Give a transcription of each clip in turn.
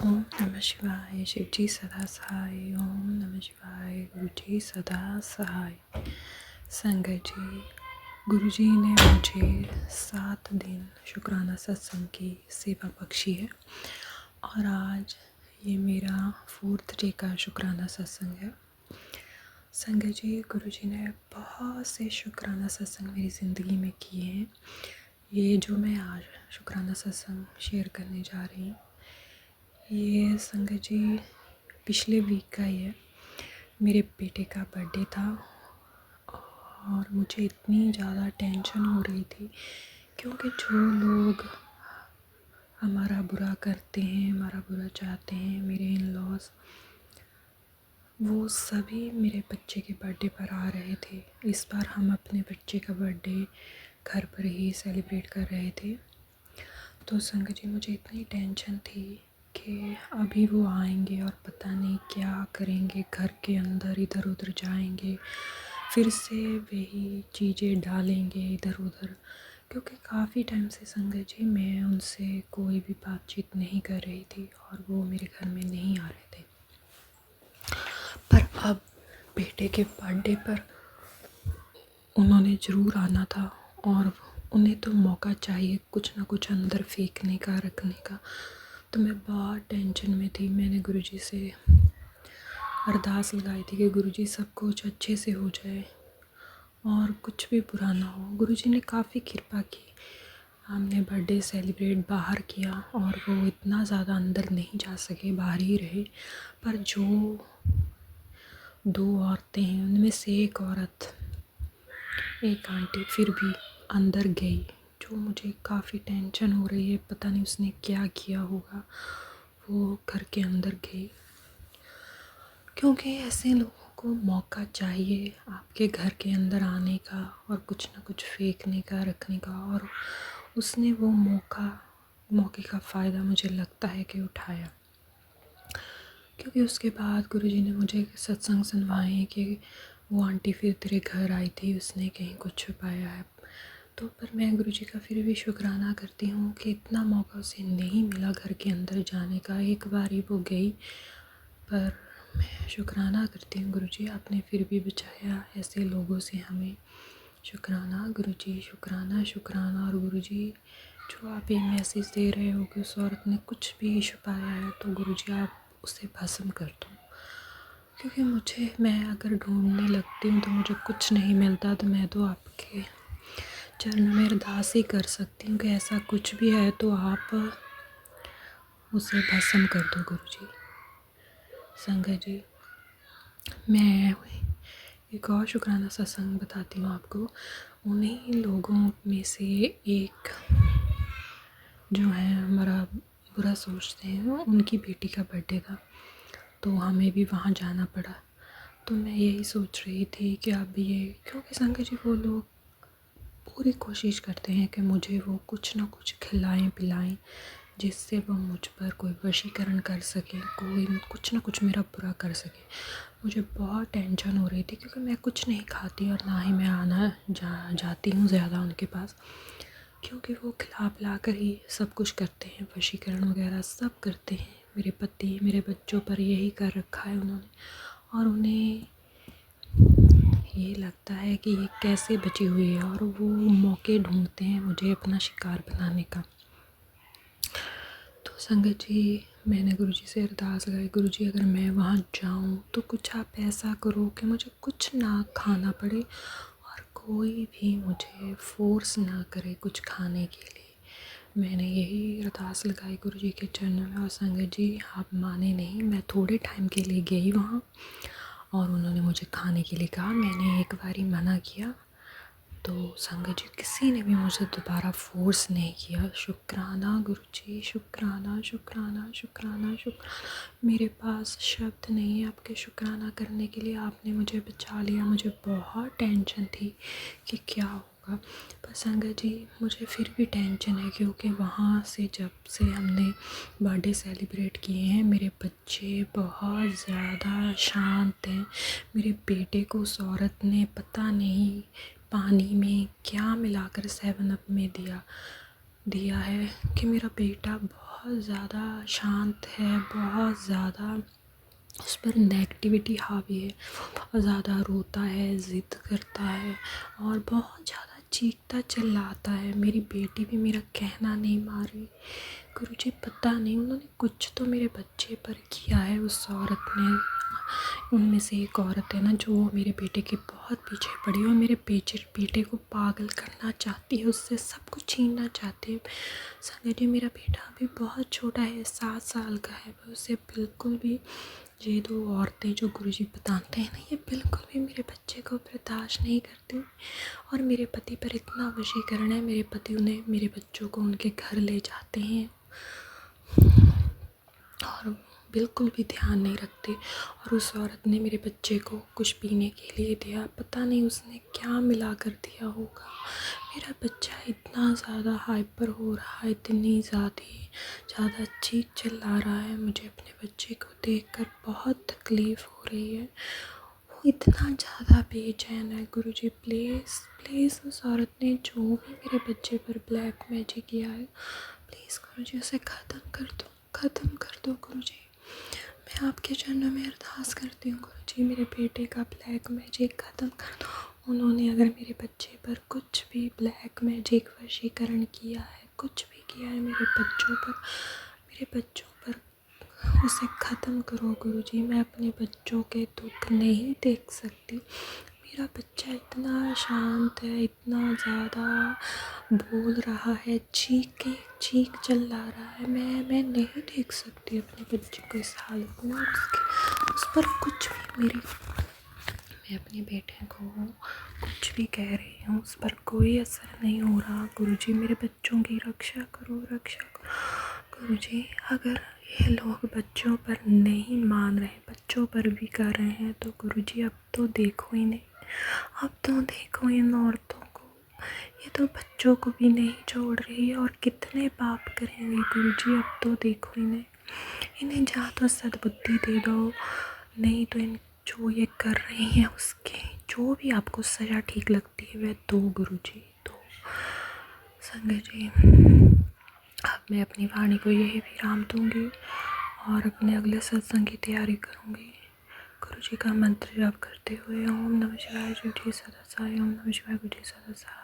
ओम नमः शिवाय। शिव जी सदा सहाय। ओम नमः शिवाय। गुरु जी सदा सहाय। संगत जी, गुरु जी ने मुझे 7 दिन शुक्राना सत्संग की सेवा बख्शी है और आज ये मेरा 4th डे का शुक्राना सत्संग है। संगत जी, गुरु जी ने बहुत से शुक्राना सत्संग मेरी ज़िंदगी में किए हैं। ये जो मैं आज शुक्राना सत्संग शेयर करने जा रही हूँ, ये संगत जी पिछले वीक का ही है। मेरे बेटे का बर्थडे था और मुझे इतनी ज़्यादा टेंशन हो रही थी क्योंकि जो लोग हमारा बुरा करते हैं, हमारा बुरा चाहते हैं, मेरे इन लॉज, वो सभी मेरे बच्चे के बर्थडे पर आ रहे थे। इस बार हम अपने बच्चे का बर्थडे घर पर ही सेलिब्रेट कर रहे थे। तो संगत जी, मुझे इतनी टेंशन थी कि अभी वो आएंगे और पता नहीं क्या करेंगे, घर के अंदर इधर उधर जाएंगे, फिर से वही चीज़ें डालेंगे इधर उधर। क्योंकि काफ़ी टाइम से संगत जी मैं उनसे कोई भी बातचीत नहीं कर रही थी और वो मेरे घर में नहीं आ रहे थे। पर अब बेटे के बर्थडे पर उन्होंने ज़रूर आना था और उन्हें तो मौका चाहिए कुछ ना कुछ अंदर फेंकने का, रखने का। तो मैं बहुत टेंशन में थी। मैंने गुरुजी से अरदास लगाई थी कि गुरुजी सब कुछ अच्छे से हो जाए और कुछ भी बुरा ना हो। गुरुजी ने काफ़ी कृपा की। हमने बर्थडे सेलिब्रेट बाहर किया और वो इतना ज़्यादा अंदर नहीं जा सके, बाहर ही रहे। पर जो 2 औरतें हैं उनमें से एक औरत, एक आंटी फिर भी अंदर गई, जो मुझे काफ़ी टेंशन हो रही है। पता नहीं उसने क्या किया होगा। वो घर के अंदर गई क्योंकि ऐसे लोगों को मौका चाहिए आपके घर के अंदर आने का और कुछ ना कुछ फेंकने का, रखने का। और उसने वो मौके का फ़ायदा मुझे लगता है कि उठाया। क्योंकि उसके बाद गुरुजी ने मुझे सत्संग सुनवाए कि वो आंटी फिर तेरे घर आई थी, उसने कहीं कुछ छुपाया है। तो पर मैं गुरुजी का फिर भी शुक्राना करती हूँ कि इतना मौका उसे नहीं मिला घर के अंदर जाने का। एक बार ही वो गई, पर मैं शुक्राना करती हूँ गुरुजी, आपने फिर भी बचाया ऐसे लोगों से हमें। शुक्राना गुरुजी, शुक्राना शुक्राना। और गुरुजी, जो आप ये मैसेज दे रहे हो कि उस औरत ने कुछ भी छुपाया है, तो गुरुजी आप उसे भस्म कर दो। क्योंकि मैं अगर ढूंढने लगती हूँ तो मुझे कुछ नहीं मिलता, तो मैं तो आपके चरणों में अरदास ही कर सकती हूँ कि ऐसा कुछ भी है तो आप उसे भस्म कर दो गुरुजी। संगत जी, मैं एक और शुक्राना सत्संग बताती हूँ आपको। उन्हीं लोगों में से एक जो है हमारा बुरा सोचते हैं, उनकी बेटी का बर्थडे था तो हमें भी वहाँ जाना पड़ा। तो मैं यही सोच रही थी कि अब ये, क्योंकि संगत जी वो लोग पूरी कोशिश करते हैं कि मुझे वो कुछ ना कुछ खिलाएं पिलाएं जिससे वो मुझ पर कोई वशीकरण कर सके, कोई कुछ ना कुछ मेरा बुरा कर सके। मुझे बहुत टेंशन हो रही थी क्योंकि मैं कुछ नहीं खाती और ना ही मैं जाती हूँ ज़्यादा उनके पास, क्योंकि वो खिला पिला कर ही सब कुछ करते हैं, वशीकरण वगैरह सब करते हैं। मेरे पति मेरे बच्चों पर यही कर रखा है उन्होंने, और उन्हें ये लगता है कि ये कैसे बची हुई है और वो मौके ढूंढते हैं मुझे अपना शिकार बनाने का। तो संगत जी, मैंने गुरुजी से अरदास लगाई, गुरुजी अगर मैं वहाँ जाऊँ तो कुछ आप ऐसा करो कि मुझे कुछ ना खाना पड़े और कोई भी मुझे फोर्स ना करे कुछ खाने के लिए। मैंने यही अरदास लगाई गुरुजी के चरणों में। और संगत जी, आप माने नहीं, मैं थोड़े टाइम के लिए गई वहाँ और उन्होंने मुझे खाने के लिए कहा। मैंने एक बारी मना किया तो संगत जी किसी ने भी मुझे दोबारा फोर्स नहीं किया। शुक्राना गुरुजी, शुक्राना शुक्राना शुक्राना शुक्राना। मेरे पास शब्द नहीं है आपके शुक्राना करने के लिए। आपने मुझे बचा लिया। मुझे बहुत टेंशन थी कि क्या होगा, पर संगत जी मुझे फिर भी टेंशन है क्योंकि वहाँ से जब से हमने बर्थडे सेलिब्रेट किए हैं, मेरे बच्चे बहुत ज़्यादा शांत हैं। मेरे बेटे को उस औरत ने पता नहीं पानी में क्या मिलाकर 7 अप में दिया है कि मेरा बेटा बहुत बहुत ज़्यादा शांत है, बहुत ज़्यादा उस पर नेगेटिविटी हावी है, बहुत ज़्यादा रोता है, ज़िद करता है और बहुत ज़्यादा चीखता चिल्लाता है। मेरी बेटी भी मेरा कहना नहीं मान रही। गुरुजी पता नहीं उन्होंने कुछ तो मेरे बच्चे पर किया है। उस औरत ने, उनमें से एक औरत है ना, जो मेरे बेटे के बहुत पीछे पड़ी है और मेरे बेटे को पागल करना चाहती है, उससे सब कुछ छीनना चाहती है। संजय जी, मेरा बेटा अभी बहुत छोटा है, 7 साल का है। मैं उसे बिल्कुल भी, ये 2 औरतें जो गुरुजी बताते हैं ना, ये बिल्कुल भी मेरे बच्चे को बर्दाश्त नहीं करती। और मेरे पति पर इतना वशीकरण है, मेरे पति उन्हें, मेरे बच्चों को उनके घर ले जाते हैं और बिल्कुल भी ध्यान नहीं रखते। और उस औरत ने मेरे बच्चे को कुछ पीने के लिए दिया, पता नहीं उसने क्या मिला कर दिया होगा। मेरा बच्चा इतना ज़्यादा हाइपर हो रहा है, इतनी ज़्यादा चीख चिल्ला रहा है। मुझे अपने बच्चे को देखकर बहुत तकलीफ़ हो रही है, वो इतना ज़्यादा बेचैन है। गुरुजी प्लीज़ प्लीज़, उस औरत ने जो भी मेरे बच्चे पर ब्लैक मैजिक किया है, प्लीज़ गुरुजी उसे ख़त्म कर दो गुरुजी। मैं आपके चरणों में अरदास करती हूँ गुरुजी, मेरे बेटे का ब्लैक मैजिक ख़त्म कर दो। उन्होंने अगर मेरे बच्चे पर कुछ भी ब्लैक मैजिक वशीकरण किया है, कुछ भी किया है मेरे बच्चों पर उसे ख़त्म करो गुरुजी। मैं अपने बच्चों के दुख नहीं देख सकती। मेरा बच्चा इतना शांत है, इतना ज़्यादा बोल रहा है, चीख चिल्ला रहा है। मैं नहीं देख सकती अपने बच्चे को इस हालत में, और उस पर कुछ भी मैं अपने बेटे को कुछ भी कह रही हूँ, उस पर कोई असर नहीं हो रहा। गुरुजी मेरे बच्चों की रक्षा करो गुरुजी। अगर ये लोग बच्चों पर नहीं मान रहे, बच्चों पर भी कर रहे हैं, तो गुरुजी अब तो देखो इन्हें, अब तो देखो इन औरतों को, ये तो बच्चों को भी नहीं छोड़ रही है और कितने पाप करेंगे गुरुजी। अब तो देखो इन्हें जा तो सद्बुद्धि दे दो, नहीं तो इन जो ये कर रही हैं उसके जो भी आपको सज़ा ठीक लगती है वह दो गुरुजी, दो। संगत जी, अब मैं अपनी वाणी को यही विराम दूंगी और अपने अगले सत्संग की तैयारी करूंगी। गुरुजी का मंत्र जाप करते हुए ओम नमः शिवाय शिव जी सदा सहाय, ओम नमः शिवाय गुरु जी सदा सहाय।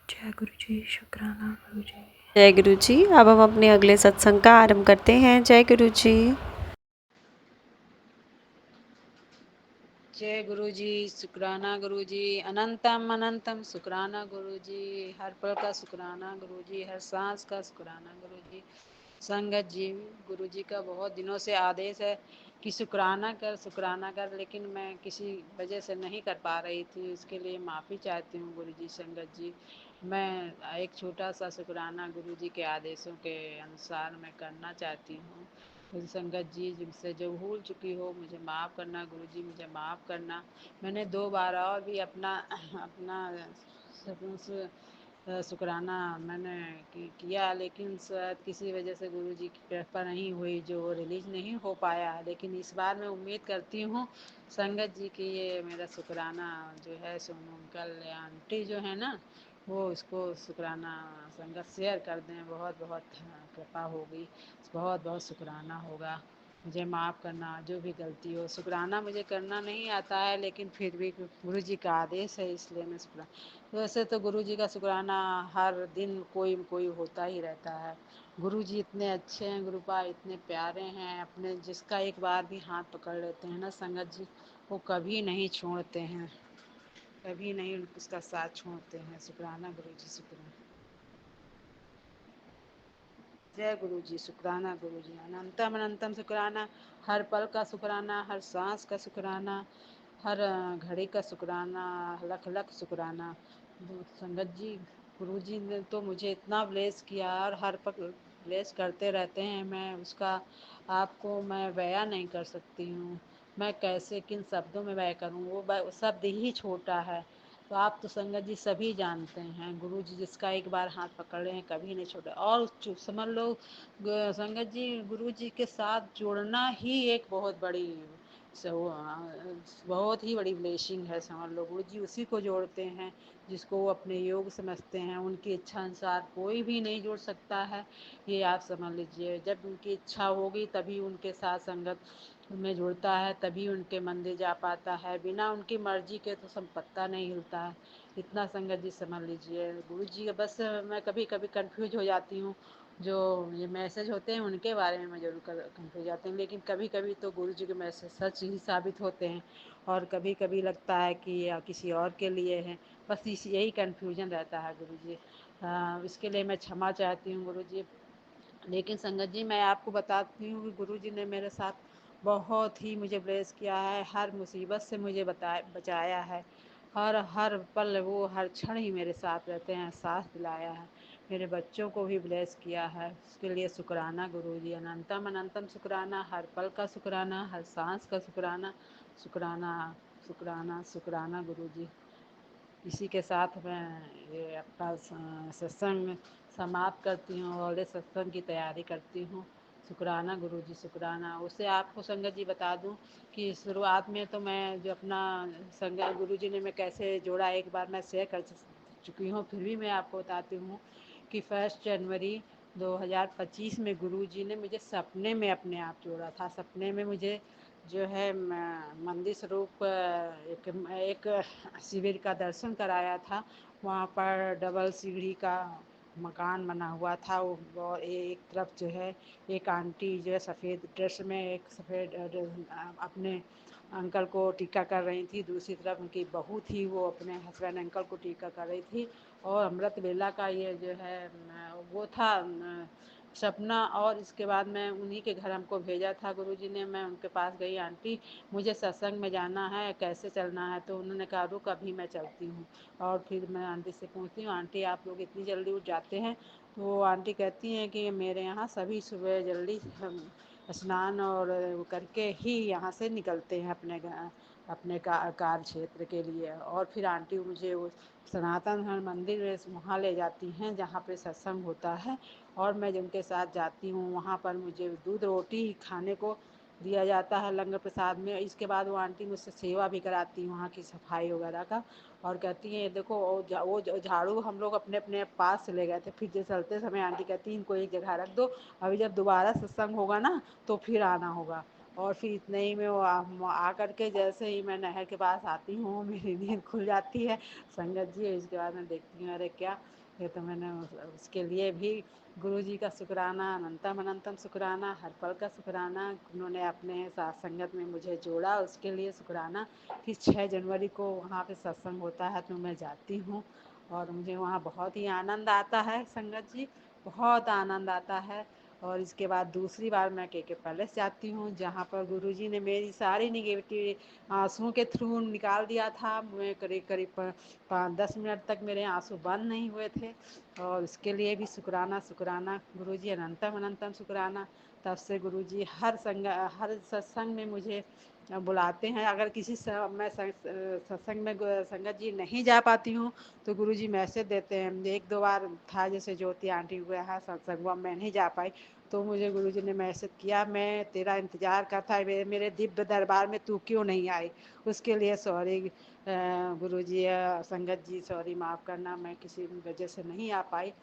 जय गुरुजी, शुक्राना गुरुजी। जय गुरु जी। अब हम अपने अगले सत्संग का आरंभ करते हैं। जय गुरु जी। जय गुरु जी, शुक्राना गुरु जी, अनंतम अनंतम शुक्राना गुरु जी, हर पल का शुक्राना गुरु जी, हर सांस का शुक्राना गुरु जी। संगत जी, गुरु जी का बहुत दिनों से आदेश है कि शुक्राना कर, लेकिन मैं किसी वजह से नहीं कर पा रही थी, उसके लिए माफ़ी चाहती हूँ गुरु जी। संगत जी, मैं एक छोटा सा शुक्राना गुरु जी के आदेशों के अनुसार मैं करना चाहती हूँ। गुरु संगत जी, जिनसे जो भूल चुकी हो मुझे माफ़ करना गुरु जी, मुझे माफ़ करना। मैंने 2 बार और भी अपना शुक्राना मैंने किया, लेकिन शायद किसी वजह से गुरु जी की कृपा नहीं हुई, जो रिलीज नहीं हो पाया। लेकिन इस बार मैं उम्मीद करती हूँ संगत जी की ये मेरा शुक्राना जो है सोनू अंकल या आंटी जो है ना, वो इसको शुक्राना संगत शेयर कर दें। बहुत बहुत कृपा होगी, बहुत बहुत शुक्राना होगा। मुझे माफ़ करना जो भी गलती हो। शुक्राना मुझे करना नहीं आता है, लेकिन फिर भी गुरु जी का आदेश है, इसलिए मैं शुक्राना। वैसे तो गुरु जी का शुक्राना हर दिन कोई होता ही रहता है। गुरु जी इतने अच्छे हैं, गुरुपा इतने प्यारे हैं, अपने जिसका एक बार भी हाथ पकड़ लेते हैं ना संगत जी, वो कभी नहीं छोड़ते हैं, कभी नहीं उसका साथ छोड़ते हैं। शुक्राना गुरु जी, शुक्राना। जय गुरु जी, शुक्राना गुरु जी, अनंतम अनंतम शुक्राना, हर पल का शुक्राना, हर सांस का शुक्राना, हर घड़ी का शुक्राना, लख लख शुक्राना। संगत जी, गुरु जी ने तो मुझे इतना ब्लेस किया और हर पल ब्लेस करते रहते हैं, मैं उसका आपको मैं बयां नहीं कर सकती हूँ। मैं कैसे किन शब्दों में बयां करूँ, वो शब्द ही छोटा है। तो आप तो संगत जी सभी जानते हैं, गुरु जी जिसका एक बार हाथ पकड़े हैं कभी नहीं छोड़े। और समझ लो संगत जी, गुरु जी के साथ जुड़ना ही एक बहुत बड़ी बहुत ही बड़ी ब्लेसिंग है, समझ लो। गुरु जी उसी को जोड़ते हैं जिसको वो अपने योग समझते हैं। उनकी इच्छा अनुसार कोई भी नहीं जोड़ सकता है, ये आप समझ लीजिए। जब उनकी इच्छा होगी तभी उनके साथ संगत में जुड़ता है, तभी उनके मंदिर जा पाता है। बिना उनकी मर्जी के तो सब पत्ता नहीं हिलता है। इतना संगत जी समझ लीजिए। गुरु जी का बस मैं कभी कभी कंफ्यूज हो जाती हूँ, जो ये मैसेज होते हैं उनके बारे में मैं ज़रूर कंफ्यूज जाती हूँ, लेकिन कभी कभी तो गुरु जी के मैसेज सच ही साबित होते हैं, और कभी कभी लगता है कि या किसी और के लिए है। बस यही कन्फ्यूजन रहता है गुरु जी। इसके लिए मैं क्षमा चाहती हूँ गुरु जी। लेकिन संगत जी मैं आपको बताती हूँ कि गुरु जी ने मेरे साथ बहुत ही मुझे ब्लेस किया है, हर मुसीबत से मुझे बचाया है। हर हर पल वो हर क्षण ही मेरे साथ रहते हैं, साथ दिलाया है। मेरे बच्चों को भी ब्लेस किया है, उसके लिए शुक्राना गुरु जी। अनंतम अनंतम शुक्राना, हर पल का शुक्राना, हर सांस का शुक्राना। शुक्राना शुक्राना शुक्राना गुरु जी। इसी के साथ मैं ये अपना सत्संग समाप्त करती हूँ और ये सत्संग की तैयारी करती हूँ। शुक्राना गुरु जी, शुक्राना। उससे आपको संगत जी बता दूँ कि शुरुआत में तो मैं जो अपना संगत गुरु जी ने मैं कैसे जोड़ा, एक बार मैं शेयर कर चुकी हूँ, फिर भी मैं आपको बताती हूँ कि 1 जनवरी 2025 में गुरु जी ने मुझे सपने में अपने आप जोड़ा था। सपने में मुझे जो है मंदिर स्वरूप एक शिविर का दर्शन कराया था। वहाँ पर डबल सीढ़ी का मकान बना हुआ था। और एक तरफ जो है एक आंटी जो है सफ़ेद ड्रेस में, एक सफ़ेद अपने अंकल को टीका कर रही थी। दूसरी तरफ उनकी बहू थी, वो अपने हस्बैंड अंकल को टीका कर रही थी। और अमृत वेला का ये जो है वो था सपना। और इसके बाद मैं उन्हीं के घर हमको भेजा था गुरुजी ने। मैं उनके पास गई, आंटी मुझे सत्संग में जाना है, कैसे चलना है? तो उन्होंने कहा रुक अभी मैं चलती हूँ। और फिर मैं आंटी से पूछती हूँ, आंटी आप लोग इतनी जल्दी उठ जाते हैं? तो आंटी कहती हैं कि मेरे यहाँ सभी सुबह जल्दी स्नान और वो करके ही यहाँ से निकलते हैं अपने कार्य क्षेत्र के लिए। और फिर आंटी मुझे वो सनातन धर्म मंदिर वहाँ ले जाती हैं जहाँ पे सत्संग होता है। और मैं जिनके साथ जाती हूँ वहाँ पर मुझे दूध रोटी खाने को दिया जाता है लंगर प्रसाद में। इसके बाद वो आंटी मुझसे सेवा भी कराती हैं वहाँ की सफाई वगैरह का। और कहती हैं देखो वो झाड़ू हम लोग अपने अपने पास से ले गए थे, फिर जो चलते समय आंटी कहती हैं इनको एक जगह रख दो, अभी जब दोबारा सत्संग होगा ना तो फिर आना होगा। और फिर इतने ही में वो आ करके जैसे ही मैं नहर के पास आती हूँ मेरी नींद खुल जाती है संगत जी। इसके बाद मैं देखती हूँ अरे क्या, ये तो मैंने उसके लिए भी गुरु जी का शुक्राना, अनंतम अनंतम शुक्राना, हर पल का शुक्राना। उन्होंने अपने साथ संगत में मुझे जोड़ा, उसके लिए शुक्राना। फिर 6 जनवरी को वहाँ पे सत्संग होता है तो मैं जाती हूँ और मुझे वहाँ बहुत ही आनंद आता है संगत जी, बहुत आनंद आता है। और इसके बाद दूसरी बार मैं के पैलेस जाती हूँ जहाँ पर गुरुजी ने मेरी सारी निगेटिव आंसुओं के थ्रू निकाल दिया था। मैं करीब करीब 5-10 मिनट तक मेरे आंसू बंद नहीं हुए थे। और उसके लिए भी शुक्राना शुक्राना गुरुजी, अनंतम अनंतम शुक्राना। तब से गुरुजी हर सत्संग में मुझे बुलाते हैं। अगर किसी मैं सत्संग में संगत जी नहीं जा पाती हूँ तो गुरुजी मैसेज देते हैं। 1-2 बार था जैसे ज्योति आंटी हुआ है सत्संग में मैं नहीं जा पाई तो मुझे गुरुजी ने मैसेज किया, मैं तेरा इंतज़ार करता है, मेरे दिव्य दरबार में तू क्यों नहीं आई? उसके लिए सॉरी गुरुजी, संगत जी सॉरी, माफ़ करना, मैं किसी वजह से नहीं आ पाई।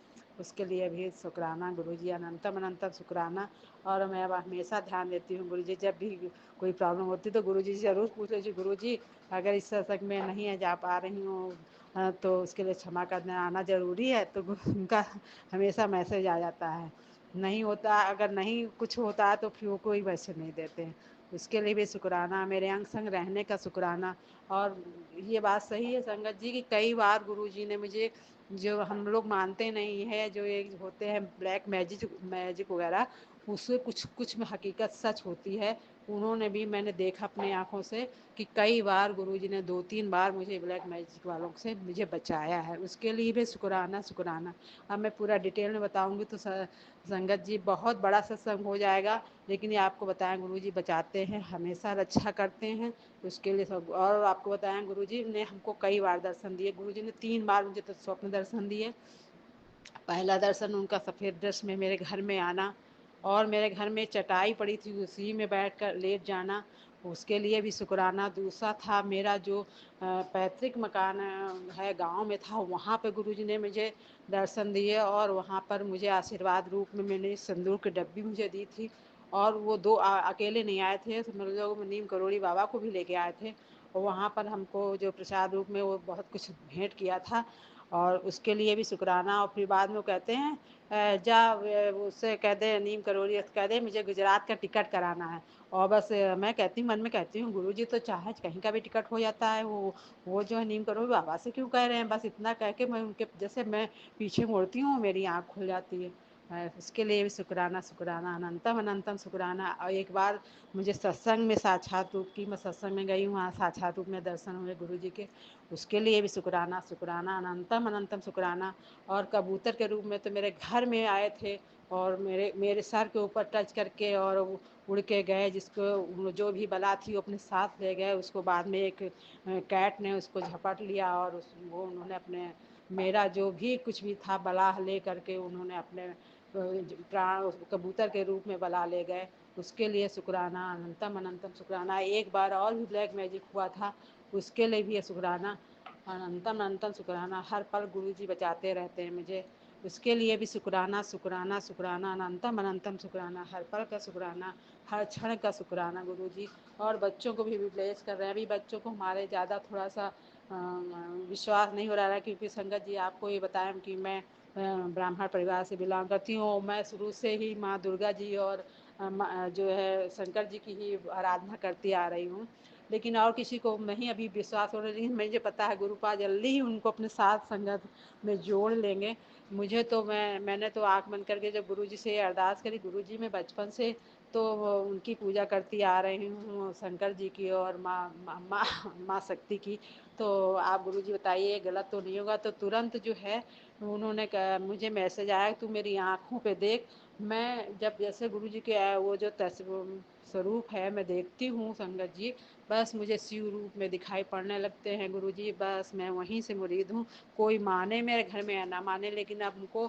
उसके लिए भी शुक्राना गुरुजी, अनंतम अनंतम शुक्राना। और मैं अब हमेशा ध्यान देती हूँ गुरुजी, जब भी कोई प्रॉब्लम होती तो गुरुजी से ज़रूर पूछ लीजिए, गुरुजी अगर इस सत्संग में नहीं जा पा रही हूँ तो उसके लिए क्षमा करना, आना ज़रूरी है। तो उनका हमेशा मैसेज आ जाता है। नहीं होता, अगर नहीं कुछ होता है तो फिर वो कोई मैसेज नहीं देते हैं। उसके लिए भी शुक्राना, मेरे अंग संग रहने का शुक्राना। और ये बात सही है संगत जी कि कई बार गुरुजी ने मुझे, जो हम लोग मानते नहीं है, जो ये होते हैं ब्लैक मैजिक मैजिक वगैरह, उससे कुछ कुछ में हकीकत सच होती है। उन्होंने भी, मैंने देखा अपनी आंखों से कि कई बार गुरुजी ने 2-3 बार मुझे ब्लैक मैजिक वालों से मुझे बचाया है। उसके लिए भी शुक्राना शुक्राना। अब मैं पूरा डिटेल में बताऊंगी तो संगत जी बहुत बड़ा सत्संग हो जाएगा, लेकिन ये आपको बताएं गुरुजी बचाते हैं, हमेशा रक्षा करते हैं। उसके लिए सब। और आपको बताएं गुरुजी ने हमको कई बार दर्शन दिए। गुरुजी ने 3 बार मुझे तो स्वप्न दर्शन दिए। पहला दर्शन उनका सफ़ेद ड्रेस में मेरे घर में आना और मेरे घर में चटाई पड़ी थी उसी में बैठ कर लेट जाना। उसके लिए भी शुक्राना। दूसरा था मेरा जो पैतृक मकान है गांव में था, वहाँ पे गुरुजी ने मुझे दर्शन दिए और वहाँ पर मुझे आशीर्वाद रूप में मैंने सिंदूर की डब्बी मुझे दी थी। और वो दो अकेले नहीं आए थे, तो मेरे लोग नीम करोड़ी बाबा को भी लेके आए थे और वहाँ पर हमको जो प्रसाद रूप में वो बहुत कुछ भेंट किया था और उसके लिए भी शुक्राना। और फिर बाद में वो कहते हैं उससे कह दे नीम करोड़ी कह दे मुझे गुजरात का टिकट कराना है। और बस मैं कहती हूँ, मन में कहती हूँ गुरुजी तो चाहे कहीं का भी टिकट हो जाता है, वो जो है नीम करोड़ी बाबा से क्यों कह रहे हैं। बस इतना कह के मैं उनके जैसे मैं पीछे मुड़ती हूँ, मेरी आँख खुल जाती है। इसके लिए भी शुक्राना शुक्राना, अनंतम अनंतम शुक्राना। और एक बार मुझे सत्संग में साक्षात रूप की, मैं सत्संग में गई हूँ, वहाँ साक्षात रूप में दर्शन हुए गुरुजी के, उसके लिए भी शुक्राना शुक्राना, अनंतम अनंतम शुक्राना। और कबूतर के रूप में तो मेरे घर में आए थे और मेरे मेरे सर के ऊपर टच करके और उड़ के गए, जिसको जो भी बला थी वो अपने साथ ले गए। उसको बाद में एक कैट ने उसको झपट लिया और वो उन्होंने अपने मेरा जो भी कुछ भी था बला ले करके उन्होंने अपने प्राण कबूतर के रूप में बला ले गए। उसके लिए शुक्राना, अनंतम अनंतम शुक्राना। एक बार और भी ब्लैक मैजिक हुआ था, उसके लिए भी शुक्राना, अनंतम अनंतम शुक्राना। हर पल गुरुजी बचाते रहते हैं मुझे, उसके लिए भी शुक्राना शुक्राना शुक्राना, अनंतम अनंतम शुक्राना। हर पल का शुक्राना, हर क्षण का शुक्राना गुरुजी। और बच्चों को भी ब्लेस कर रहे हैं। अभी बच्चों को हमारे ज़्यादा थोड़ा सा विश्वास नहीं हो रहा है, क्योंकि संगत जी आपको ये बताया कि मैं ब्राह्मण परिवार से बिलोंग करती हूँ। मैं शुरू से ही माँ दुर्गा जी और जो है शंकर जी की ही आराधना करती आ रही हूँ। लेकिन और किसी को नहीं अभी विश्वास हो रहा, लेकिन मुझे पता है गुरुपाद जल्दी ही उनको अपने साथ संगत में जोड़ लेंगे। मुझे तो मैंने तो आँख बंद करके जब गुरुजी से अरदास करी, गुरुजी मैं बचपन से तो उनकी पूजा करती आ रही हूँ, शंकर जी की और माँ शक्ति की। तो आप गुरुजी बताइए गलत तो नहीं होगा। तो तुरंत जो है उन्होंने मुझे मैसेज आया तू मेरी आँखों पे देख। मैं जब जैसे गुरुजी के वो जो स्वरूप है मैं देखती हूँ संगत जी, बस मुझे शिव रूप में दिखाई पड़ने लगते हैं गुरुजी। बस मैं वहीं से मुरीद हूँ। कोई माने मेरे घर में या ना माने, लेकिन अब हमको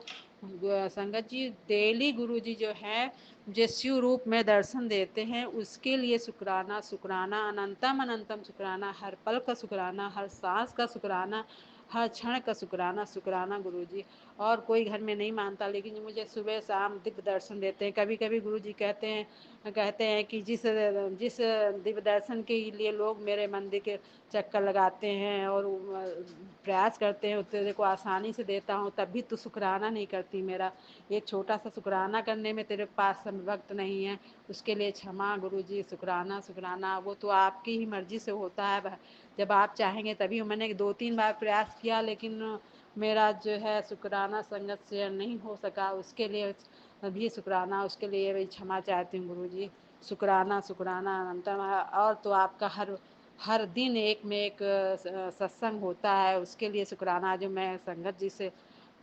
संगत जी डेली गुरुजी जो है मुझे शिव रूप में दर्शन देते हैं, उसके लिए शुक्राना शुक्राना, अनंतम अनंतम शुक्राना। हर पल का शुक्राना, हर सांस का शुक्राना, हर क्षण का शुक्राना शुक्राना गुरुजी। और कोई घर में नहीं मानता, लेकिन मुझे सुबह शाम दिव्य दर्शन देते हैं। कभी कभी गुरुजी कहते हैं कि जिस जिस दिव्य दर्शन के लिए लोग मेरे मंदिर के चक्कर लगाते हैं और प्रयास करते हैं तेरे को आसानी से देता हूँ, तब भी तू शुक्राना नहीं करती मेरा। एक छोटा सा शुक्राना करने में तेरे पास वक्त नहीं है, उसके लिए क्षमा गुरुजी। शुक्राना शुक्राना, वो तो आपकी ही मर्जी से होता है, जब आप चाहेंगे तभी। मैंने 2-3 बार प्रयास किया, लेकिन मेरा जो है शुक्राना संगत से नहीं हो सका, उसके लिए भी शुक्राना, उसके लिए भी क्षमा चाहती हूँ गुरुजी। शुक्राना शुक्राना अनंतम। और तो आपका हर हर दिन एक में एक सत्संग होता है, उसके लिए शुक्राना। जो मैं संगत जी से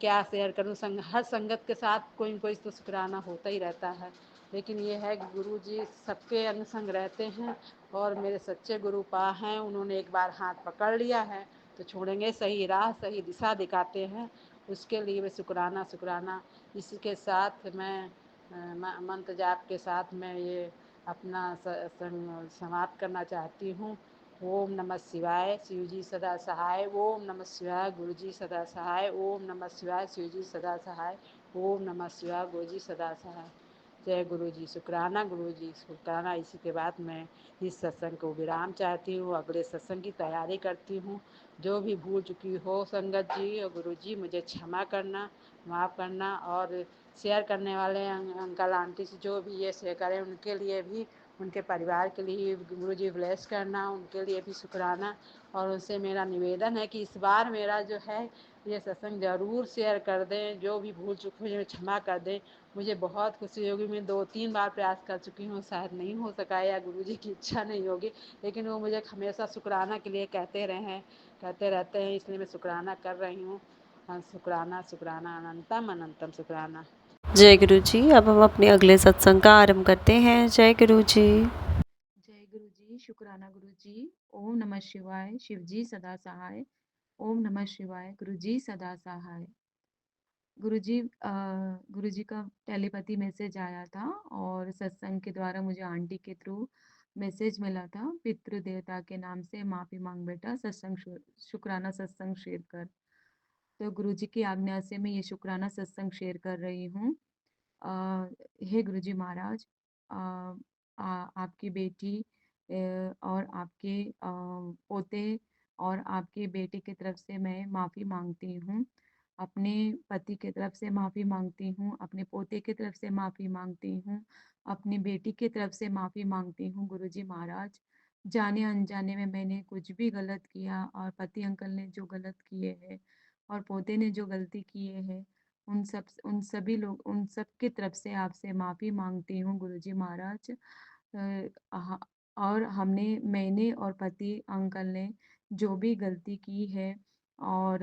क्या शेयर करूँ, हर संगत के साथ कोई न कोई तो शुक्राना होता ही रहता है। लेकिन ये है कि गुरु जी सबके अंग संग रहते हैं और मेरे सच्चे गुरु पा हैं। उन्होंने एक बार हाथ पकड़ लिया है तो छोड़ेंगे, सही राह सही दिशा दिखाते हैं, उसके लिए भी शुक्राना शुक्राना। इसी के साथ मैं मंत्र जाप के साथ मैं ये अपना समाप्त करना चाहती हूँ। ओम नमः शिवाय, शिव जी सदा सहाय। ओम नमः शिवाय, गुरु जी सदा सहाय। ओम नमः शिवाय, शिव जी सदा सहाय। ओम नमः शिवाय, गुरु जी सदा सहाय। जय गुरु जी, शुक्राना गुरु जी, शुक्राना। इसी के बाद मैं इस सत्संग को विराम चाहती हूँ, अगले सत्संग की तैयारी करती हूँ। जो भी भूल चुकी हो संगत जी और गुरु जी मुझे क्षमा करना, माफ़ करना। और शेयर करने वाले अंकल आंटी से जो भी ये शेयर करें उनके लिए भी, उनके परिवार के लिए गुरु जी ब्लेस करना, उनके लिए भी शुक्राना। और उनसे मेरा निवेदन है कि इस बार मेरा जो है ये सत्संग ज़रूर शेयर कर दें, जो भी भूल चुकी हूँ क्षमा कर दें। मुझे बहुत खुशी होगी। मैं 2-3 बार प्रयास कर चुकी हूँ, शायद नहीं हो सका या गुरुजी की इच्छा नहीं होगी, लेकिन वो मुझे हमेशा शुक्राना के लिए कहते रहते हैं, इसलिए मैं शुक्राना कर रही हूँ। शुक्राना शुक्राना, अनंतम अनंतम शुक्राना। जय गुरु जी। अब हम अपने अगले सत्संग का आरंभ करते हैं। जय गुरु जी। जय गुरु जी, शुक्राना गुरु जी। ओम नमः शिवाय, शिव जी सदा सहाय। ओम नमः शिवाय, गुरु जी सदा सहाय। गुरु जी गुरु जी का टेलीपैथी मैसेज आया था और सत्संग के द्वारा मुझे आंटी के थ्रू मैसेज मिला था, पितृ देवता के नाम से माफ़ी माँग बेटा, शुक्राना सत्संग शेयर कर। तो गुरुजी की आज्ञा से मैं ये शुक्राना सत्संग शेयर कर रही हूँ। हे गुरुजी महाराज, अ, आपकी बेटी और आपके पोते और आपके बेटे की तरफ से मैं माफ़ी माँगती हूँ। अपने पति की तरफ से माफ़ी माँगती हूँ, अपने पोते की तरफ से माफ़ी माँगती हूँ, अपनी बेटी की तरफ से माफ़ी माँगती हूँ गुरुजी महाराज। जाने-अनजाने में मैंने कुछ भी गलत किया और पति अंकल ने जो गलत किए हैं और पोते ने जो गलती किए हैं, उन सब की तरफ से आपसे माफ़ी माँगती हूँ गुरुजी महाराज। हाँ, और मैंने और पति अंकल ने जो भी गलती की है और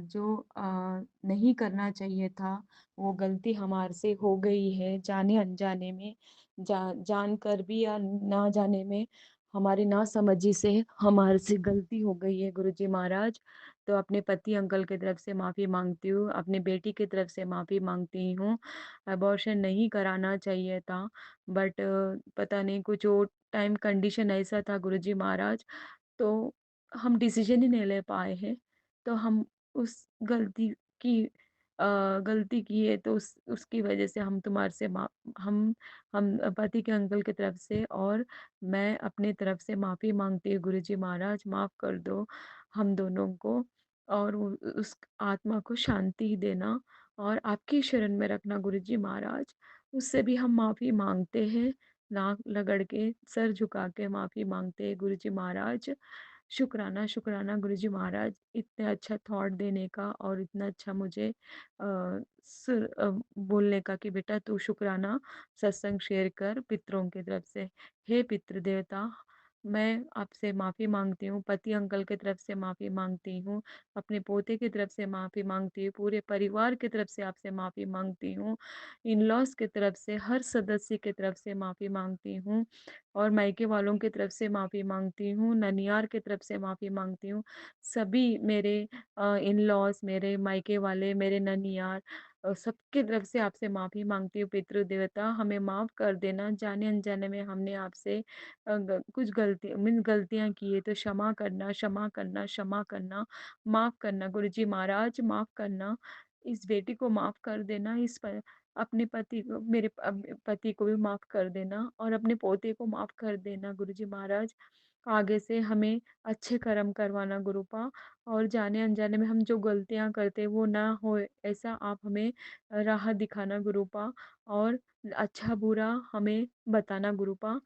जो नहीं करना चाहिए था, वो गलती हमारे से हो गई है जाने-अनजाने में। जानकर भी या ना जाने में हमारी नासमझी से हमारे से गलती हो गई है गुरुजी महाराज। तो अपने पति अंकल की तरफ से माफ़ी माँगती हूँ, अपनी बेटी की तरफ से माफ़ी माँगती हूँ। अबॉर्शन नहीं कराना चाहिए था, बट पता नहीं कुछ वो टाइम कंडीशन ऐसा था गुरुजी महाराज, तो हम डिसीजन ही नहीं ले पाए हैं। तो हम उस की गलती की है, तो उसकी वजह से हम तुम्हारे से मा हम पति के अंकल की तरफ से और मैं अपनी तरफ से माफ़ी माँगती हूँ गुरुजी महाराज, माफ़ कर दो हम दोनों को और उस आत्मा को शांति देना और आपकी शरण में रखना गुरुजी महाराज। उससे भी हम माफ़ी माँगते हैं, नाक रगड़ के, सर झुका के माफ़ी माँगते हैं गुरुजी महाराज। शुक्राना, शुक्राना गुरुजी महाराज, इतने अच्छा थॉट देने का और इतना अच्छा मुझे बोलने का कि बेटा तू शुक्राना सत्संग शेयर कर पितरों की तरफ से। हे पितृ देवता, मैं आपसे माफ़ी माँगती हूँ, पति अंकल की तरफ से माफ़ी माँगती हूँ, अपने पोते की तरफ से माफ़ी माँगती हूँ, पूरे परिवार की तरफ से आपसे माफ़ी माँगती हूँ, इन-लॉज़ की तरफ से, हर सदस्य की तरफ से माफ़ी माँगती हूँ और मायके वालों की तरफ से माफ़ी माँगती हूँ, ननियार की तरफ से माफ़ी माँगती हूँ। सभी मेरे इन-लॉज़, मेरे मायके वाले, मेरे ननियार सबकी तरफ से आपसे माफ़ी माँगती हूँ पितृ देवता, हमें माफ़ कर देना, जाने-अनजाने में हमने आपसे कुछ गलतियाँ की है तो क्षमा करना, क्षमा करना, क्षमा करना, माफ़ करना गुरुजी महाराज, माफ़ करना। इस बेटी को माफ़ कर देना, इस प अपने पति को पति को भी माफ़ कर देना और अपने पोते को माफ़ कर देना गुरुजी महाराज। आगे से हमें अच्छे कर्म करवाना गुरुपा और जाने-अनजाने में हम जो गलतियाँ करते हैं वो ना होए, ऐसा आप हमें राह दिखाना गुरुपा और अच्छा-बुरा हमें बताना गुरुपा।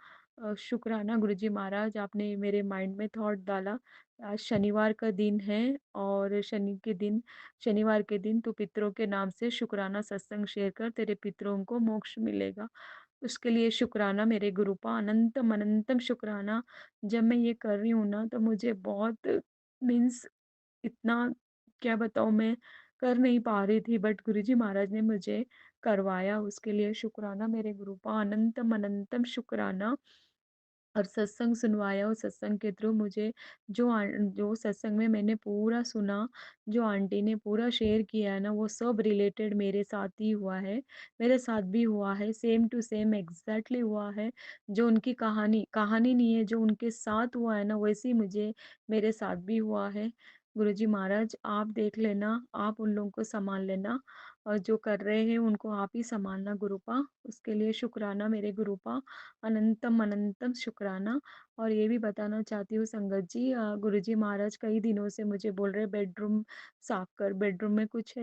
शुक्राना गुरुजी महाराज, आपने मेरे माइंड में थॉट डाला। आज शनिवार का दिन है और शनिवार के दिन तू पितरों के नाम से शुक्राना सत्संग शेयर कर, तेरे पितरों को मोक्ष मिलेगा। उसके लिए शुक्राना मेरे गुरुपा, अनंतम अनंतम शुक्राना। जब मैं ये कर रही हूँ ना तो मुझे बहुत मीन्स इतना क्या बताऊँ, मैं कर नहीं पा रही थी बट गुरुजी महाराज ने मुझे करवाया, उसके लिए शुक्राना मेरे गुरुपा, अनंतम अनंतम शुक्राना। और सत्संग सुनवाया, उस सत्संग के थ्रू मुझे जो सत्संग में मैंने पूरा सुना, जो आंटी ने पूरा शेयर किया है ना, वो सब रिलेटेड मेरे साथ ही हुआ है। मेरे साथ भी हुआ है, सेम टू सेम एग्ज़ैक्टली हुआ है। जो उनकी कहानी कहानी नहीं है, जो उनके साथ हुआ है ना, वैसे ही मेरे साथ भी हुआ है। गुरुजी महाराज आप देख लेना, आप उन लोगों को सँभाल लेना और जो कर रहे हैं उनको आप ही सँभालना गुरुपा। उसके लिए शुक्राना मेरे गुरुपा। अनंतम अनंतम शुक्राना। और ये भी बताना चाहती हूँ संगत जी, गुरुजी महाराज कई दिनों से मुझे बोल रहे बेडरूम साफ कर, बेडरूम में कुछ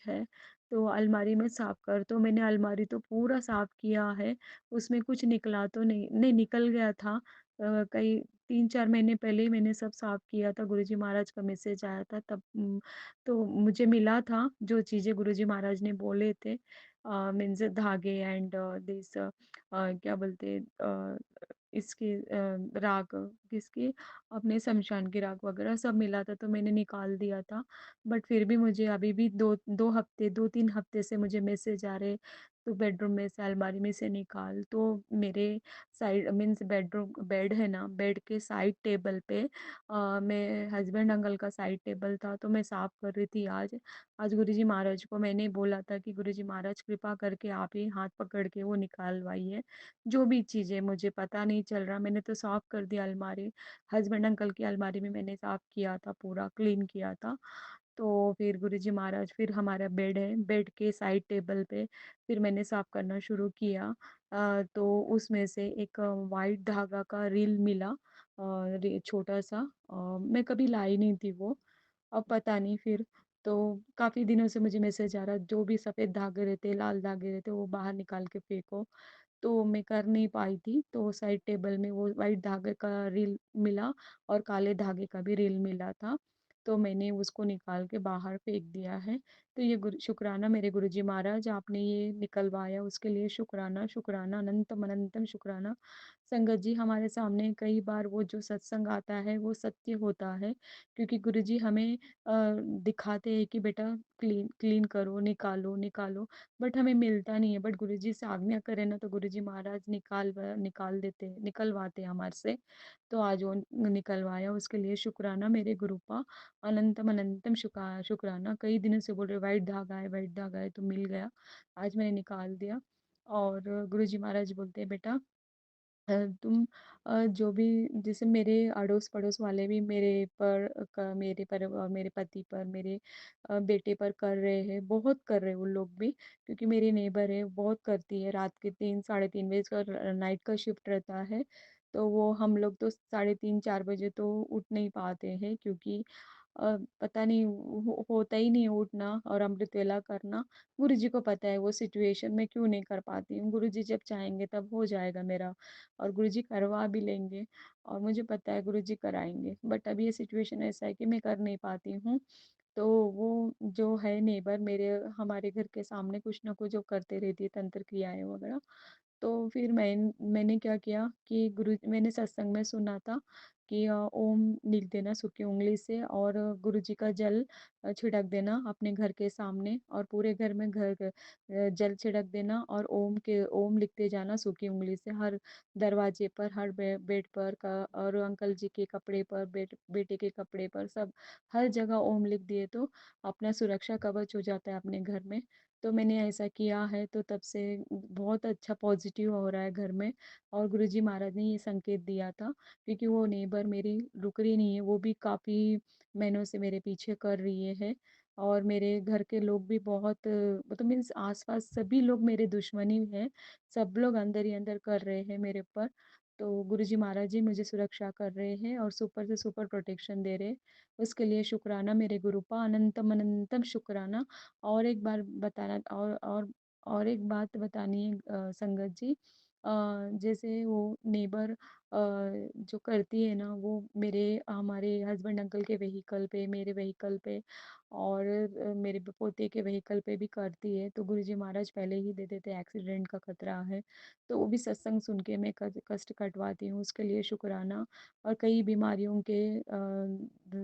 है तो अलमारी में साफ कर। तो मैंने अलमारी तो पूरा साफ किया है, उसमें कुछ निकला तो नहीं निकल गया था। कई 3-4 महीने पहले ही मैंने सब साफ किया था, गुरुजी महाराज का मैसेज आया था तब तो मुझे मिला था जो चीज़ें गुरुजी महाराज ने बोले थे, मीन्स धागे एंड दिस क्या बोलते इसकी राख किसकी, अपने शमशान की राख वगैरह सब मिला था तो मैंने निकाल दिया था। बट फिर भी मुझे अभी भी 2-3 हफ्ते से मुझे मैसेज आ रहे तो बेडरूम में से अलमारी में से निकाल। तो मेरे साइड मीन्स बेडरूम बेड है ना, बेड के साइड टेबल पे मेरे हस्बैंड अंकल का साइड टेबल था, तो मैं साफ़ कर रही थी आज। आज गुरुजी महाराज को मैंने बोला था कि गुरुजी महाराज कृपा करके आप ही हाथ पकड़ के वो निकालवाइए। जो भी चीज़ें मुझे पता नहीं चल रहा, मैंने तो साफ़ कर दिया अलमारी। हस्बैंड अंकल की अलमारी में मैंने साफ़ किया था, पूरा क्लीन किया था। तो फिर गुरुजी महाराज, फिर हमारा बेड है, बेड के साइड टेबल पे फिर मैंने साफ़ करना शुरू किया। तो उसमें से एक वाइट धागा का रील मिला, छोटा-सा। मैं कभी लाई नहीं थी वो, अब पता नहीं फिर। तो काफ़ी दिनों से मुझे मैसेज आ रहा, जो भी सफ़ेद धागे रहते, लाल धागे रहते, वो बाहर निकाल के फेंको। तो मैं कर नहीं पाई थी, तो साइड टेबल में वो वाइट धागे का रील मिला और काले धागे का भी रील मिला था। तो मैंने उसको निकाल के बाहर फेंक दिया है। तो ये शुक्राना मेरे गुरुजी महाराज, आपने ये निकलवाया, उसके लिए शुक्राना, शुक्राना, अनंतम अनंतम शुक्राना। संगत जी, हमारे सामने कई बार वो जो सत्संग आता है वो सत्य होता है, क्योंकि गुरुजी हमें दिखाते हैं कि बेटा क्लीन क्लीन करो, निकालो निकालो, बट हमें मिलता नहीं है। बट गुरुजी से आज्ञा करें ना, तो गुरुजी महाराज निकाल देते हैं, निकलवाते हैं हमारे से। तो आज वो निकलवाया, उसके लिए शुक्राना मेरे गुरुपा, अनंतम अनंतम शुक्राना। कई दिनों से बोल रहे वाइट धागा है, वाइट धागा है, तो मिल गया। आज मैंने निकाल दिया। और गुरुजी महाराज बोलते हैं बेटा, तुम जो भी, जैसे मेरे अड़ोस-पड़ोस वाले भी मेरे पति पर, मेरे बेटे पर कर रहे हैं, बहुत कर रहे हैं वो लोग भी, क्योंकि मेरी नेबर है, बहुत करती है। रात के 3 साढ़े 3 बजे का नाइट का शिफ्ट रहता है, तो वो हम लोग तो साढ़े 3-4 बजे तो उठ नहीं पाते हैं, क्योंकि पता नहीं होता ही नहीं है उठना और अमृत वेला करना। गुरुजी को पता है वो सिचुएशन मैं क्यों नहीं कर पाती हूँ। गुरुजी जब चाहेंगे तब हो जाएगा मेरा, और गुरुजी करवा भी लेंगे, और मुझे पता है गुरुजी कराएँगे। बट अभी ये सिचुएशन ऐसा है कि मैं कर नहीं पाती हूँ। तो वो जो है नेबर मेरे, हमारे घर के सामने कुछ ना कुछ जो करते रहती है, तंत्र क्रियाएँ वगैरह। तो फिर मैंने क्या किया कि मैंने सत्संग में सुना था कि ओम लिख देना सूखी उँगली से, और गुरुजी का जल छिड़क देना अपने घर के सामने, और पूरे घर में जल छिड़क देना, और ओम लिखते जाना सूखी उँगली से, हर दरवाजे पर, हर बेड पर का, और अंकल जी के कपड़े पर, बेटे के कपड़े पर, सब हर जगह ओम लिख दिए तो अपना सुरक्षा कवच हो जाता है अपने घर में। तो मैंने ऐसा किया है, तो तब से बहुत अच्छा पॉजिटिव हो रहा है घर में। और गुरुजी महाराज ने ये संकेत दिया था, क्योंकि वो नेबर मेरी रुक रही नहीं है, वो भी काफ़ी महीनों से मेरे पीछे कर रही है। और मेरे घर के लोग भी बहुत, मतलब मीन्स आसपास सभी लोग मेरे दुश्मन ही हैं, सब लोग अंदर ही अंदर कर रहे हैं मेरे ऊपर। तो गुरुजी महाराज जी मुझे सुरक्षा कर रहे हैं और सुपर से सुपर प्रोटेक्शन दे रहे हैं। उसके लिए शुक्राना मेरे गुरुपा, अनंतम अनंतम शुक्राना। और एक बार बताना, और एक बात बतानी है संगत जी। जैसे वो नेबर जो करती है ना, वो हमारे हस्बैंड अंकल के व्हीकल पे, मेरे व्हीकल पे, और मेरे पोते के व्हीकल पे भी करती है। तो गुरुजी महाराज पहले ही दे देते, एक्सीडेंट का खतरा है। तो वो भी सत्संग सुन के मैं कष्ट कटवाती हूँ, उसके लिए शुक्राना। और कई बीमारियों के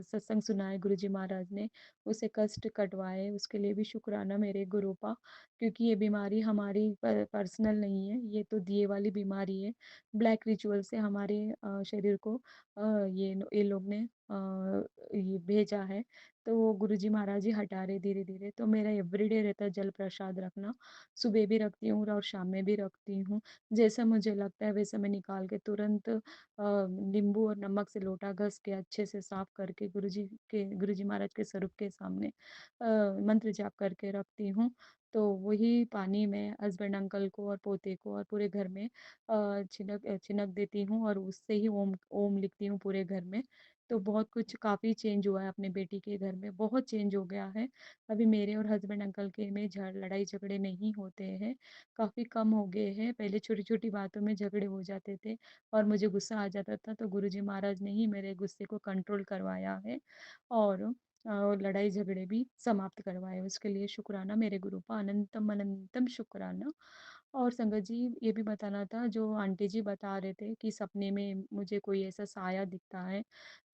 सत्संग सुनाए गुरुजी महाराज ने, उसे कष्ट कटवाए, उसके लिए भी शुक्राना मेरे गुरुपा। क्योंकि ये बीमारी हमारी पर्सनल नहीं है, ये तो दिए वाली बीमारी है। ब्लैक रिचुअल से हमारे शरीर को ये लोग ने ये भेजा है। तो वो गुरुजी महाराज जी हटा रहे धीरे धीरे। तो मेरा एवरीडे रहता है जल प्रसाद रखना, सुबह भी रखती हूँ और शाम में भी रखती हूँ। जैसा मुझे लगता है वैसा मैं निकाल के तुरंत नींबू और नमक से लोटा घस के अच्छे से साफ करके गुरुजी महाराज के स्वरूप के सामने मंत्र जाप करके रखती हूँ। तो वही पानी मैं हस्बैंड अंकल को और पोते को और पूरे घर में छिनक देती हूँ, और उससे ही ओम ओम लिखती हूँ पूरे घर में। तो बहुत कुछ काफ़ी चेंज हुआ है अपने बेटी के घर में, बहुत चेंज हो गया है। अभी मेरे और हस्बैंड अंकल के में लड़ाई झगड़े नहीं होते हैं, काफ़ी कम हो गए हैं। पहले छोटी-छोटी बातों में झगड़े हो जाते थे और मुझे गुस्सा आ जाता था, तो गुरुजी महाराज ने ही मेरे गुस्से को कंट्रोल करवाया है, और लड़ाई झगड़े भी समाप्त करवाए। उसके लिए शुक्राना मेरे गुरुपा, अनंतम अनंतम शुक्राना। और संगत जी ये भी बताना था, जो आंटी जी बता रहे थे कि सपने में मुझे कोई ऐसा साया दिखता है,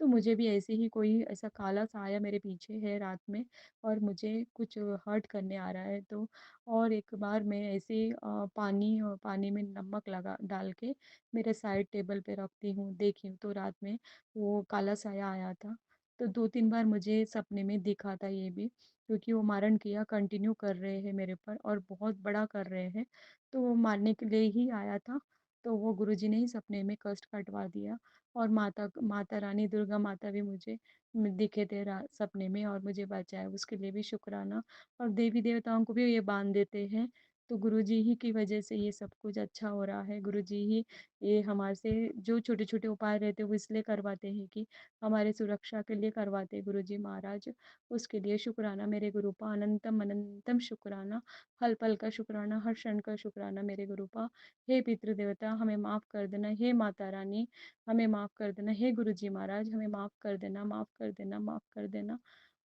तो मुझे भी ऐसे ही कोई ऐसा काला साया मेरे पीछे है रात में, और मुझे कुछ हर्ट करने आ रहा है। तो और एक बार मैं ऐसे ही पानी में नमक लगा डाल के मेरे साइड टेबल पे रखती हूँ, देखी हूँ तो रात में वो काला साया आया था। तो 2-3 बार मुझे सपने में दिखा था ये भी, क्योंकि वो मारण क्रिया कंटिन्यू कर रहे हैं मेरे पर और बहुत बड़ा कर रहे हैं। तो वो मारने के लिए ही आया था, तो वो गुरुजी ने ही सपने में कष्ट कटवा दिया। और माता माता रानी दुर्गा माता भी मुझे दिखे थे सपने में और मुझे बचाए, उसके लिए भी शुक्राना। और देवी देवताओं को भी ये बांध देते हैं, तो गुरुजी ही की वजह से ये सब कुछ अच्छा हो रहा है। गुरुजी ही ये हमारे से जो छोटे छोटे उपाय रहते हैं वो इसलिए करवाते हैं कि हमारे सुरक्षा के लिए करवाते हैं गुरुजी महाराज। उसके लिए शुक्राना मेरे गुरुपा, अनंतम अनंतम शुक्राना, हल पल का शुक्राना, हर क्षण का शुक्राना मेरे गुरुपा। हे पितृ देवता हमें माफ़ कर देना, हे माता रानी हमें माफ़ कर देना, हे गुरुजी महाराज हमें माफ़ कर देना, माफ़ कर देना, माफ़ कर देना।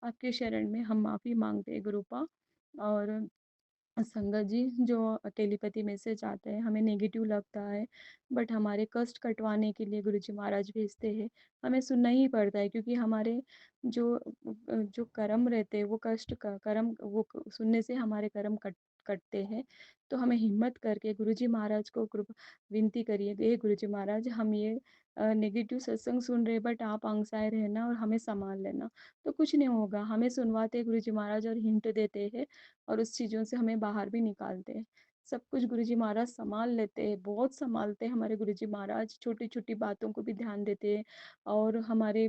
आपके शरण में हम माफ़ी मांगते हैं गुरुपा। और संगत जी, जो टेलीपैथी मैसेज आते हैं हमें नेगेटिव लगता है, बट हमारे कष्ट कटवाने के लिए गुरुजी महाराज भेजते हैं। हमें सुनना ही पड़ता है, क्योंकि हमारे जो कर्म रहते हैं वो कष्ट का कर्म सुनने से हमारे कर्म कटते हैं। तो हमें हिम्मत करके गुरुजी महाराज को कृपा विनती करिए, हे गुरुजी महाराज हम ये नेगेटिव सत्संग सुन रहे, बट आप अंगसाए रहना और हमें संभाल लेना। तो कुछ नहीं होगा, हमें सुनवाते गुरुजी महाराज और हिंट देते हैं, और उस चीज़ों से हमें बाहर भी निकालते हैं। सब कुछ गुरुजी महाराज सँभाल लेते हैं, बहुत सँभालते हैं हमारे गुरुजी महाराज, छोटी-छोटी बातों को भी ध्यान देते हैं। और हमारे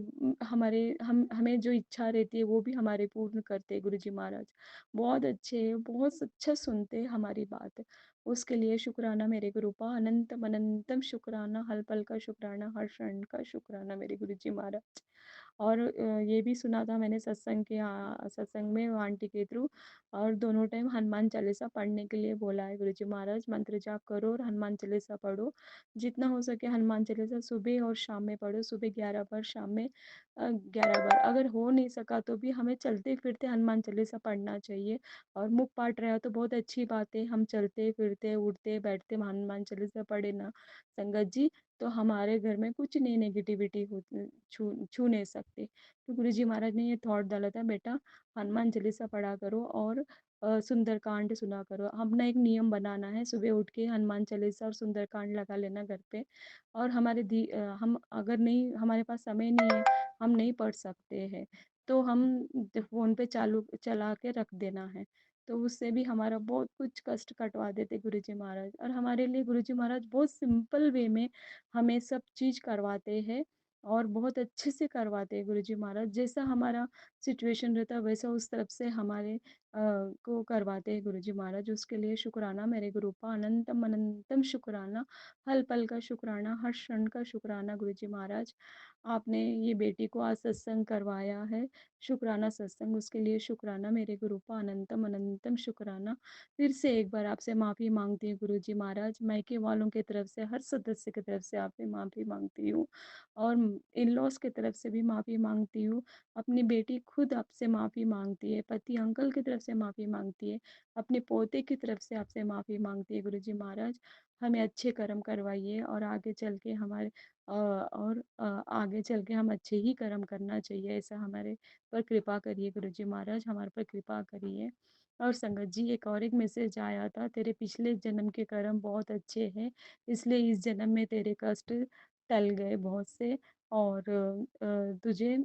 हमें जो इच्छा रहती है वो भी हमारे पूर्ण करते हैं गुरुजी महाराज। बहुत अच्छे हैं, बहुत अच्छा सुनते हैं हमारी बात। उसके लिए शुक्राना मेरे गुरुपा, अनंतम अनंतम शुक्राना, हर पल का शुक्राना, हर क्षण का शुक्राना मेरे गुरुजी महाराज। और ये भी सुना था मैंने सत्संग में वो आंटी के थ्रू, और दोनों टाइम हनुमान चालीसा पढ़ने के लिए बोला है गुरुजी महाराज, मंत्र जाप करो और हनुमान चालीसा पढ़ो। जितना हो सके हनुमान चालीसा सुबह और शाम में पढ़ो, सुबह 11 बार, शाम में 11 बार। अगर हो नहीं सका तो भी हमें चलते फिरते हनुमान चालीसा पढ़ना चाहिए। और मुख पाठ रहा तो बहुत अच्छी बात है, हम चलते फिरते उठते बैठते हनुमान चालीसा पढ़े ना संगत जी, तो हमारे घर में कुछ नहीं नेगेटिविटी हो छू छू नहीं सकते। तो गुरुजी महाराज ने ये थॉट डाला था, बेटा हनुमान चालीसा पढ़ा करो और सुंदरकांड सुना करो। अपना एक नियम बनाना है, सुबह उठ के हनुमान चालीसा और सुंदरकांड लगा लेना घर पे। और हम अगर नहीं, हमारे पास समय नहीं है, हम नहीं पढ़ सकते हैं, तो हम फ़ोन पे चालू चला के रख देना है। तो उससे भी हमारा बहुत कुछ कष्ट कटवा देते गुरुजी महाराज। और हमारे लिए गुरुजी महाराज बहुत सिंपल वे में हमें सब चीज़ करवाते हैं, और बहुत अच्छे से करवाते हैं गुरुजी महाराज। जैसा हमारा सिचुएशन रहता है वैसा उस तरफ से हमारे को करवाते हैं गुरुजी महाराज। उसके लिए शुक्राना मेरे गुरुपा, अनंतम अनंतम शुक्राना, हर पल का शुक्राना, हर क्षण का शुक्राना गुरुजी महाराज। आपने ये बेटी को आज सत्संग करवाया है, शुक्राना सत्संग, उसके लिए शुक्राना मेरे गुरुपा, अनंतम अनंतम शुक्राना। फिर से एक बार आपसे माफ़ी मांगती हूँ गुरुजी महाराज, मायके वालों की तरफ से, हर सदस्य की तरफ से आपसे माफ़ी मांगती हूँ। और इन लॉस की तरफ से भी माफ़ी मांगती हूँ। अपनी बेटी खुद आपसे माफ़ी मांगती है, पति अंकल की तरफ से माफ़ी मांगती है, अपने पोते की तरफ से आपसे माफ़ी मांगती है गुरुजी महाराज। हमें अच्छे कर्म करवाइए, और आगे चल के आगे चल के हम अच्छे ही कर्म करना चाहिए, ऐसा हमारे पर कृपा करिए गुरुजी महाराज, हमारे पर कृपा करिए। और संगत जी, एक मैसेज आया था, तेरे पिछले जन्म के कर्म बहुत अच्छे हैं, इसलिए इस जन्म में तेरे कष्ट टल गए बहुत से, और तुझे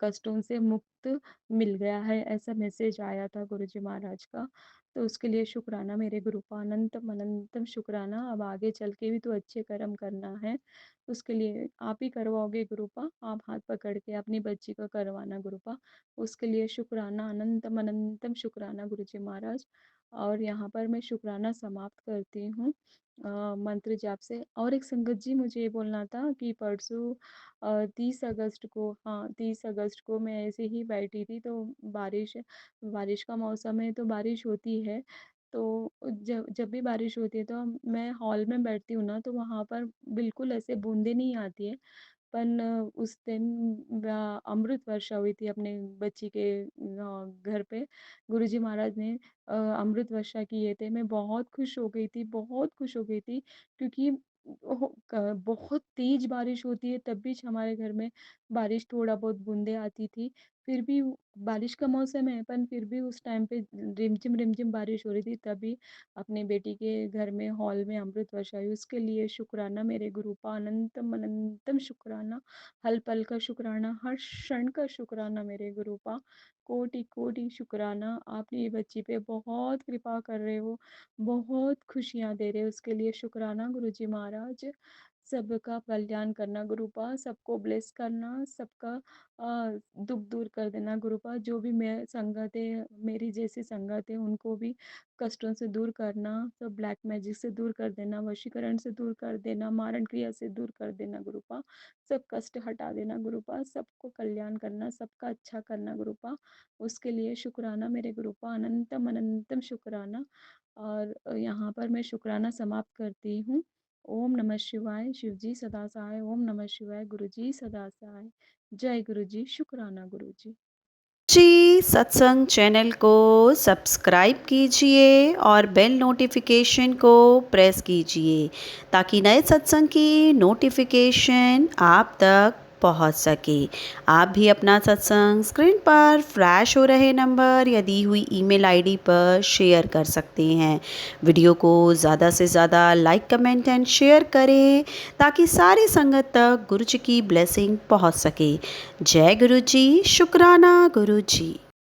कष्टों से मुक्त मिल गया है, ऐसा मैसेज आया था गुरुजी महाराज का। तो उसके लिए शुक्राना मेरे गुरुपा, अनंतम अनंतम शुक्राना। अब आगे चल के भी तो अच्छे कर्म करना है, उसके लिए आप ही करवाओगे गुरुपा, आप हाथ पकड़ के अपनी बच्ची को करवाना गुरुपा। उसके लिए शुक्राना, अनंतम अनंतम शुक्राना गुरुजी महाराज। और यहाँ पर मैं शुक्राना समाप्त करती हूँ मंत्र जाप से। और एक संगत जी, मुझे ये बोलना था कि परसों 30 अगस्त को, हाँ 30 अगस्त को मैं ऐसे ही बैठी थी, तो बारिश बारिश का मौसम है तो बारिश होती है। तो जब जब भी बारिश होती है तो मैं हॉल में बैठती हूँ ना, तो वहाँ पर बिल्कुल ऐसे बूंदे नहीं आती है, पण उस दिन अमृत वर्षा हुई थी अपने बच्ची के घर पे। गुरुजी महाराज ने अमृत वर्षा किए थे। मैं बहुत खुश हो गई थी, बहुत खुश हो गई थी, क्योंकि बहुत तेज बारिश होती है तब भी हमारे घर में बारिश थोड़ा बहुत बूंदे आती थी। फिर भी बारिश का मौसम है, पर फिर भी उस टाइम पे रिमझिम रिमझिम बारिश हो रही थी, तभी अपने बेटी के घर में हॉल में अमृत वर्षा हुई। उसके लिए शुक्राना मेरे गुरुपा, अनंतम अनंतम शुक्राना, हल पल का शुक्राना, हर क्षण का शुक्राना मेरे गुरुपा, कोटि कोटि शुक्राना। आप ये बच्ची पे बहुत कृपा कर रहे हो, बहुत खुशियाँ दे रहे हो, उसके लिए शुक्राना गुरुजी महाराज। सबका कल्याण करना गुरुपा, सबको ब्लेस करना, सबका दुख दूर कर देना गुरुपा। जो भी मैं संगत है, मेरी जैसी संगत है, उनको भी कष्टों से दूर करना, सब ब्लैक मैजिक से दूर कर देना, वशीकरण से दूर कर देना, मारण क्रिया से दूर कर देना गुरुपा। सब कष्ट हटा देना गुरुपा, सबको कल्याण करना, सबका अच्छा करना गुरुपा। उसके लिए शुक्राना मेरे गुरुपा, अनंतम अनंतम शुक्राना। और यहाँ पर मैं शुक्राना समाप्त करती हूँ। ओम नमः शिवाय, शिव जी सदा सहाय। ओम नमः शिवाय, गुरु जी सदा सहाय। जय गुरु जी, शुक्राना गुरु जी। जी सत्संग चैनल को सब्सक्राइब कीजिए और बेल नोटिफिकेशन को प्रेस कीजिए ताकि नए सत्संग की नोटिफिकेशन आप तक पहुंच सके। आप भी अपना सत्संग स्क्रीन पर फ्लैश हो रहे नंबर या दी हुई ईमेल आईडी पर शेयर कर सकते हैं। वीडियो को ज़्यादा से ज़्यादा लाइक कमेंट एंड शेयर करें ताकि सारी संगत तक गुरु जी की ब्लेसिंग पहुंच सके। जय गुरु जी, शुक्राना गुरु जी।